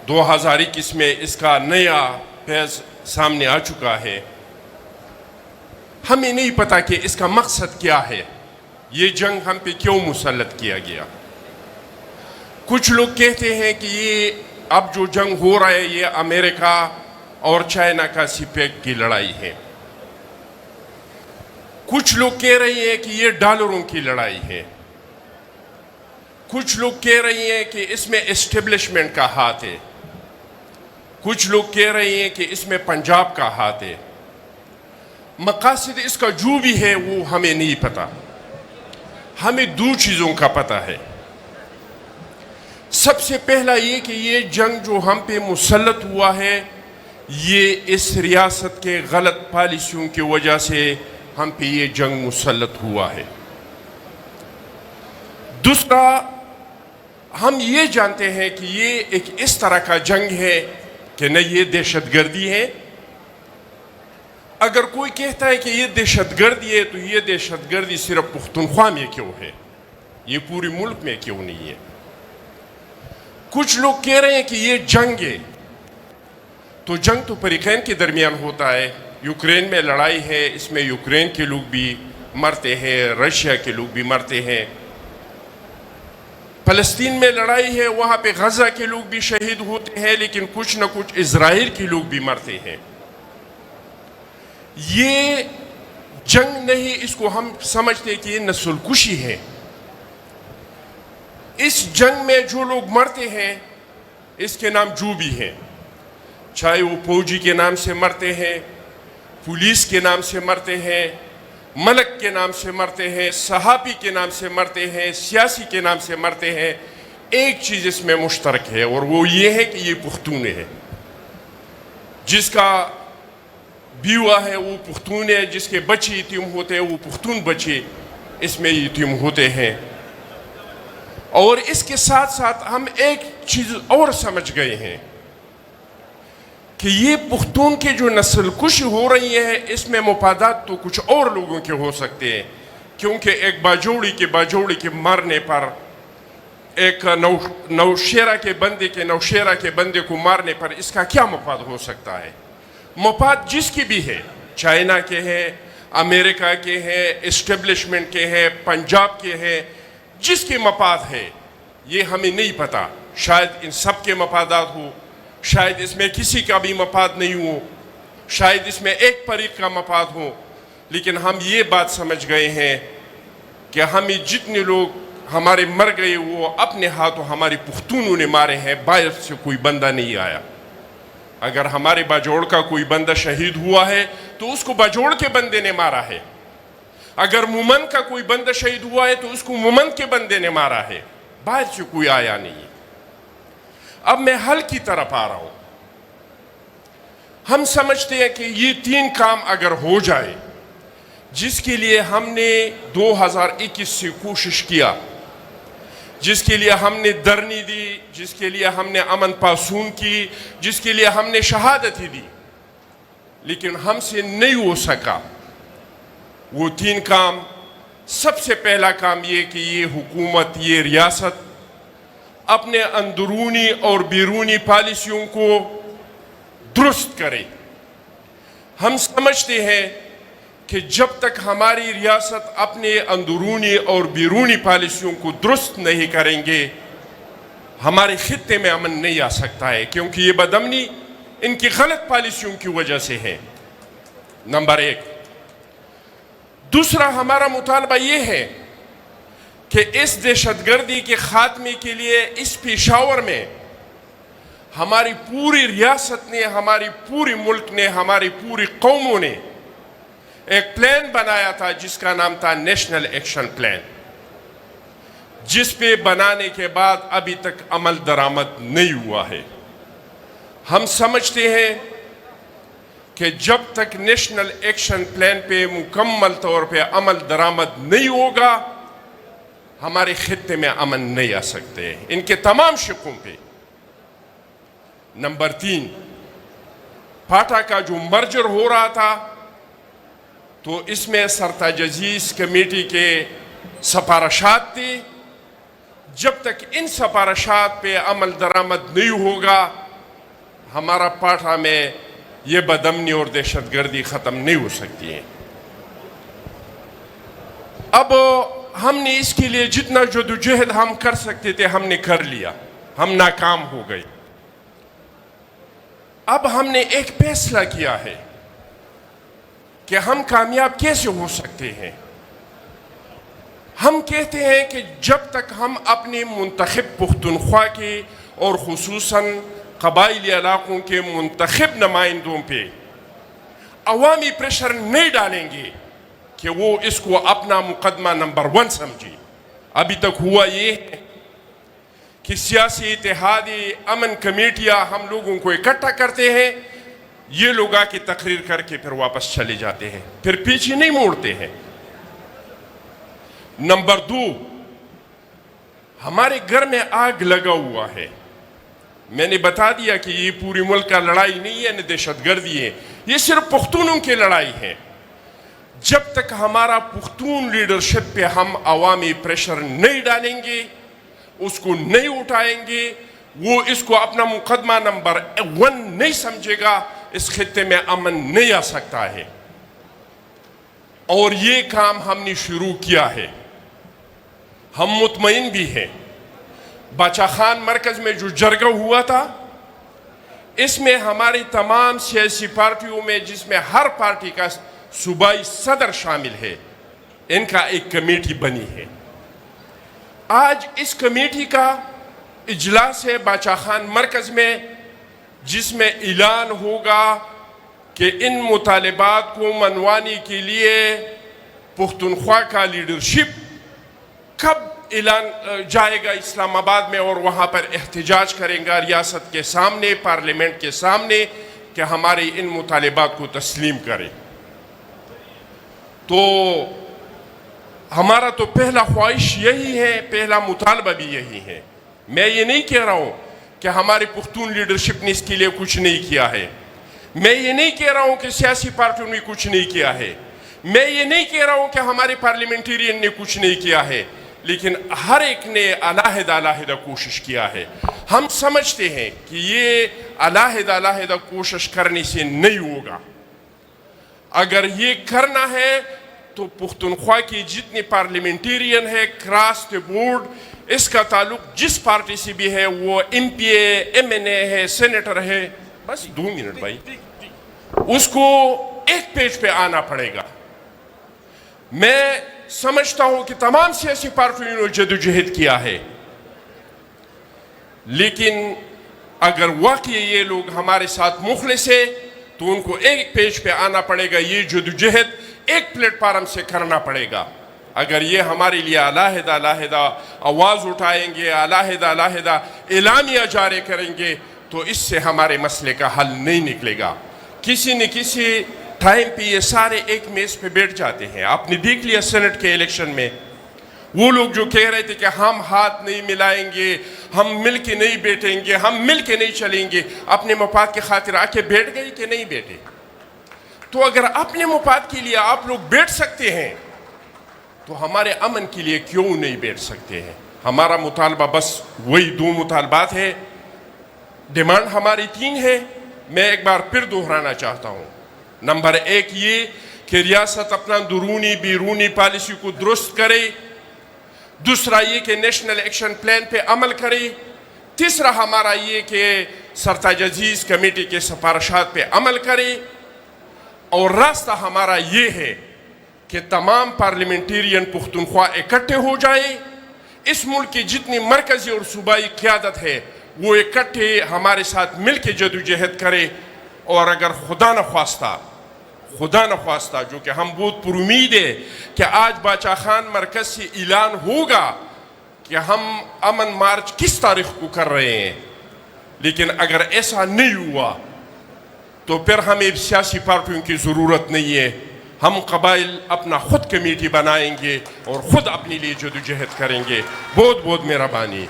2021 میں اس کا نیا فیض سامنے آ چکا ہے. ہمیں نہیں پتا کہ اس کا مقصد کیا ہے, یہ جنگ ہم پہ کیوں مسلط کیا گیا. کچھ لوگ کہتے ہیں کہ یہ اب جو جنگ ہو رہا ہے یہ امریکہ اور چائنا کا سپیک کی لڑائی ہے. کچھ لوگ کہہ رہے ہیں کہ یہ ڈالروں کی لڑائی ہے. کچھ لوگ کہہ رہے ہیں کہ اس میں اسٹیبلشمنٹ کا ہاتھ ہے. کچھ لوگ کہہ رہے ہیں کہ اس میں پنجاب کا ہاتھ ہے. مقاصد اس کا جو بھی ہے وہ ہمیں نہیں پتا. ہمیں دو چیزوں کا پتہ ہے. سب سے پہلا یہ کہ یہ جنگ جو ہم پہ مسلط ہوا ہے یہ اس ریاست کے غلط پالیسیوں کی وجہ سے ہم پہ یہ جنگ مسلط ہوا ہے. دوسرا, ہم یہ جانتے ہیں کہ یہ ایک اس طرح کا جنگ ہے کہ نہ یہ دہشت گردی ہے. اگر کوئی کہتا ہے کہ یہ دہشت گردی ہے تو یہ دہشت گردی صرف پختونخوا میں کیوں ہے, یہ پورے ملک میں کیوں نہیں ہے. کچھ لوگ کہہ رہے ہیں کہ یہ جنگ ہے, تو جنگ تو فریقین کے درمیان ہوتا ہے. یوکرین میں لڑائی ہے, اس میں یوکرین کے لوگ بھی مرتے ہیں, رشیا کے لوگ بھی مرتے ہیں. فلسطین میں لڑائی ہے, وہاں پہ غزہ کے لوگ بھی شہید ہوتے ہیں, لیکن کچھ نہ کچھ اسرائیل کے لوگ بھی مرتے ہیں. یہ جنگ نہیں, اس کو ہم سمجھتے ہیں کہ یہ نسل کشی ہے. اس جنگ میں جو لوگ مرتے ہیں اس کے نام جو بھی ہیں, چاہے وہ فوجی کے نام سے مرتے ہیں, پولیس کے نام سے مرتے ہیں, ملک کے نام سے مرتے ہیں, صحافی کے نام سے مرتے ہیں, سیاسی کے نام سے مرتے ہیں. ایک چیز اس میں مشترک ہے اور وہ یہ ہے کہ یہ پختون ہے. جس کا بیوہ ہے وہ پختون ہے, جس کے بچے یتیم ہوتے ہیں وہ پختون بچے اس میں یتیم ہوتے ہیں. اور اس کے ساتھ ساتھ ہم ایک چیز اور سمجھ گئے ہیں کہ یہ پختون کے جو نسل کشی ہو رہی ہے اس میں مفادات تو کچھ اور لوگوں کے ہو سکتے ہیں, کیونکہ ایک باجوڑی کے مارنے پر, ایک نوشیرہ کے بندے کو مارنے پر اس کا کیا مفاد ہو سکتا ہے. مفاد جس کی بھی ہے, چائنا کے ہیں, امریکہ کے ہیں, اسٹیبلشمنٹ کے ہیں, پنجاب کے ہیں, جس کے مفاد ہے یہ ہمیں نہیں پتا. شاید ان سب کے مفادات ہو, شاید اس میں کسی کا بھی مفاد نہیں ہو, شاید اس میں ایک فریق کا مفاد ہو. لیکن ہم یہ بات سمجھ گئے ہیں کہ ہمیں جتنے لوگ ہمارے مر گئے وہ اپنے ہاتھوں ہمارے پختونوں نے مارے ہیں, باہر سے کوئی بندہ نہیں آیا. اگر ہمارے باجوڑ کا کوئی بندہ شہید ہوا ہے تو اس کو باجوڑ کے بندے نے مارا ہے. اگر مومن کا کوئی بندہ شہید ہوا ہے تو اس کو مومن کے بندے نے مارا ہے, باہر سے کوئی آیا نہیں. اب میں حل کی طرف آ رہا ہوں. ہم سمجھتے ہیں کہ یہ 3 کام اگر ہو جائے, جس کے لیے ہم نے 2021 سے کوشش کیا, جس کے لیے ہم نے دھرنی دی, جس کے لیے ہم نے امن پاسون کی, جس کے لیے ہم نے شہادت دی, لیکن ہم سے نہیں ہو سکا. وہ 3 کام, سب سے پہلا کام یہ کہ یہ حکومت, یہ ریاست اپنے اندرونی اور بیرونی پالیسیوں کو درست کرے. ہم سمجھتے ہیں کہ جب تک ہماری ریاست اپنے اندرونی اور بیرونی پالیسیوں کو درست نہیں کریں گے ہمارے خطے میں امن نہیں آ سکتا ہے, کیونکہ یہ بدامنی ان کی غلط پالیسیوں کی وجہ سے ہے. نمبر 1. دوسرا, ہمارا مطالبہ یہ ہے کہ اس دہشت گردی کے خاتمے کے لیے اس پشاور میں ہماری پوری ریاست نے, ہماری پوری ملک نے, ہماری پوری قوموں نے ایک پلان بنایا تھا جس کا نام تھا نیشنل ایکشن پلان, جس پہ بنانے کے بعد ابھی تک عمل درآمد نہیں ہوا ہے. ہم سمجھتے ہیں کہ جب تک نیشنل ایکشن پلان پہ مکمل طور پہ عمل درآمد نہیں ہوگا ہمارے خطے میں امن نہیں آ سکتے ان کے تمام شقوں پہ. نمبر 3, فاٹا کا جو مرجر ہو رہا تھا تو اس میں سرتاج عزیز کمیٹی کے سفارشات تھے. جب تک ان سفارشات پہ عمل درآمد نہیں ہوگا ہمارا پاٹھا میں یہ بدامنی اور دہشت گردی ختم نہیں ہو سکتی ہے۔ اب ہم نے اس کے لیے جتنا جدوجہد ہم کر سکتے تھے ہم نے کر لیا، ہم ناکام ہو گئے۔ اب ہم نے ایک فیصلہ کیا ہے کہ ہم کامیاب کیسے ہو سکتے ہیں۔ ہم کہتے ہیں کہ جب تک ہم اپنے منتخب پختونخوا کے اور خصوصاً قبائلی علاقوں کے منتخب نمائندوں پہ عوامی پریشر نہیں ڈالیں گے کہ وہ اس کو اپنا مقدمہ نمبر 1 سمجھے۔ ابھی تک ہوا یہ ہے کہ سیاسی اتحادی امن کمیٹیاں ہم لوگوں کو اکٹھا کرتے ہیں، یہ لوگ آ کے تقریر کر کے پھر واپس چلے جاتے ہیں، پھر پیچھے نہیں موڑتے ہیں۔ نمبر 2، ہمارے گھر میں آگ لگا ہوا ہے۔ میں نے بتا دیا کہ یہ پوری ملک کا لڑائی نہیں ہے، نہ دہشت گردی ہے، یہ صرف پختونوں کی لڑائی ہے۔ جب تک ہمارا پختون لیڈرشپ پہ ہم عوامی پریشر نہیں ڈالیں گے، اس کو نہیں اٹھائیں گے، وہ اس کو اپنا مقدمہ نمبر 1 نہیں سمجھے گا، اس خطے میں امن نہیں آ سکتا ہے۔ اور یہ کام ہم نے شروع کیا ہے۔ ہم مطمئن بھی ہیں۔ باچا خان مرکز میں جو جرگہ ہوا تھا، اس میں ہماری تمام سیاسی پارٹیوں میں، جس میں ہر پارٹی کا صوبائی صدر شامل ہے، ان کا ایک کمیٹی بنی ہے۔ آج اس کمیٹی کا اجلاس ہے باچا خان مرکز میں، جس میں اعلان ہوگا کہ ان مطالبات کو منوانے کے لیے پختونخوا کا لیڈرشپ کب اعلان جائے گا اسلام آباد میں، اور وہاں پر احتجاج کریں گا ریاست کے سامنے، پارلیمنٹ کے سامنے، کہ ہمارے ان مطالبات کو تسلیم کریں۔ تو ہمارا تو پہلا خواہش یہی ہے، پہلا مطالبہ بھی یہی ہے۔ میں یہ نہیں کہہ رہا ہوں کہ ہمارے پختون لیڈرشپ نے اس کے لیے کچھ نہیں کیا ہے، میں یہ نہیں کہہ رہا ہوں کہ سیاسی پارٹیوں نے کچھ نہیں کیا ہے، میں یہ نہیں کہہ رہا ہوں کہ ہمارے پارلیمنٹیرین نے کچھ نہیں کیا ہے، لیکن ہر ایک نے علیحدہ کوشش کیا ہے۔ ہم سمجھتے ہیں کہ یہ علیحدہ کوشش کرنے سے نہیں ہوگا۔ اگر یہ کرنا ہے تو پختونخوا کی جتنے پارلیمنٹیرین ہے کراس دی بورڈ، اس کا تعلق جس پارٹی سے بھی ہے، وہ ایم پی اے، ایم این اے ہے، سینیٹر ہے، بس 2 منٹ بھائی، اس کو ایک پیج پہ آنا پڑے گا۔ میں سمجھتا ہوں کہ تمام سیاسی پارٹیوں نے جدوجہد کیا ہے، لیکن اگر واقعی یہ لوگ ہمارے ساتھ مخلص ہیں تو ان کو ایک پیج پہ آنا پڑے گا، یہ جدوجہد ایک پلیٹ فارم سے کرنا پڑے گا۔ اگر یہ ہمارے لیے علیحدہ آواز اٹھائیں گے، علیحدہ اعلامیہ جاری کریں گے، تو اس سے ہمارے مسئلے کا حل نہیں نکلے گا۔ کسی نہ کسی ٹائم پہ یہ سارے ایک میز پہ بیٹھ جاتے ہیں۔ آپ نے دیکھ لیا سینٹ کے الیکشن میں، وہ لوگ جو کہہ رہے تھے کہ ہم ہاتھ نہیں ملائیں گے، ہم مل کے نہیں بیٹھیں گے، ہم مل کے نہیں چلیں گے، اپنے مفاد کی خاطر آ کے بیٹھ گئی کہ نہیں بیٹھے؟ تو اگر اپنے مفاد کے لیے آپ لوگ بیٹھ سکتے ہیں تو ہمارے امن کے لیے کیوں نہیں بیٹھ سکتے ہیں؟ ہمارا مطالبہ بس وہی 2 مطالبات ہے، ڈیمانڈ ہماری 3 ہے، میں ایک بار پھر دہرانا چاہتا ہوں۔ نمبر 1 یہ کہ ریاست اپنا درونی بیرونی پالیسی کو درست کرے، دوسرا یہ کہ نیشنل ایکشن پلان پہ عمل کرے، تیسرا ہمارا یہ کہ سرتاج عزیز کمیٹی کے سفارشات پہ عمل کرے، اور راستہ ہمارا یہ ہے کہ تمام پارلیمنٹیرین پختونخوا اکٹھے ہو جائیں، اس ملک کی جتنی مرکزی اور صوبائی قیادت ہے وہ اکٹھے ہمارے ساتھ مل کے جدوجہد کرے، اور اگر خدا نخواستہ جو کہ ہم بہت پر امید ہے کہ آج باچا خان مرکز سے اعلان ہوگا کہ ہم امن مارچ کس تاریخ کو کر رہے ہیں، لیکن اگر ایسا نہیں ہوا تو پھر ہمیں سیاسی پارٹیوں کی ضرورت نہیں ہے، ہم قبائل اپنا خود کمیٹی بنائیں گے اور خود اپنے لیے جدوجہد کریں گے۔ بہت بہت مہربانی۔